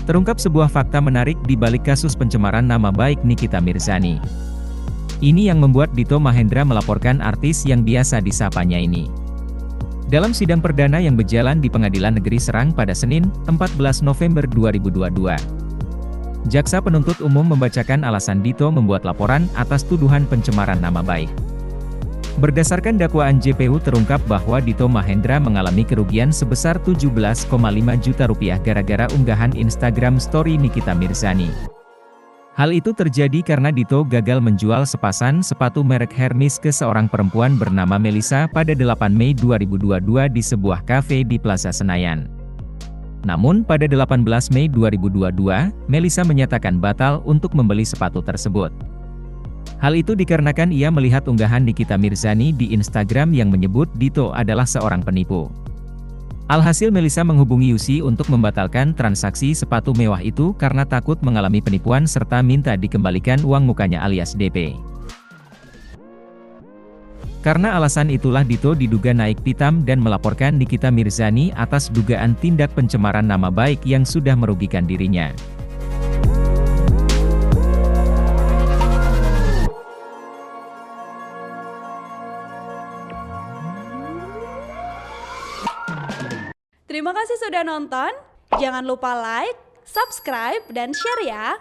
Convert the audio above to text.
Terungkap sebuah fakta menarik di balik kasus pencemaran nama baik Nikita Mirzani. Ini yang membuat Dito Mahendra melaporkan artis yang biasa disapanya ini. Dalam sidang perdana yang berjalan di Pengadilan Negeri Serang pada Senin, 14 November 2022. Jaksa penuntut umum membacakan alasan Dito membuat laporan atas tuduhan pencemaran nama baik. Berdasarkan dakwaan JPU terungkap bahwa Dito Mahendra mengalami kerugian sebesar 17,5 juta rupiah gara-gara unggahan Instagram story Nikita Mirzani. Hal itu terjadi karena Dito gagal menjual sepasang sepatu merek Hermes ke seorang perempuan bernama Melissa pada 8 Mei 2022 di sebuah kafe di Plaza Senayan. Namun pada 18 Mei 2022, Melissa menyatakan batal untuk membeli sepatu tersebut. Hal itu dikarenakan ia melihat unggahan Nikita Mirzani di Instagram yang menyebut Dito adalah seorang penipu. Alhasil Melissa menghubungi Yusi untuk membatalkan transaksi sepatu mewah itu karena takut mengalami penipuan serta minta dikembalikan uang mukanya alias DP. Karena alasan itulah Dito diduga naik pitam dan melaporkan Nikita Mirzani atas dugaan tindak pencemaran nama baik yang sudah merugikan dirinya. Terima kasih sudah nonton, jangan lupa like, subscribe, dan share ya!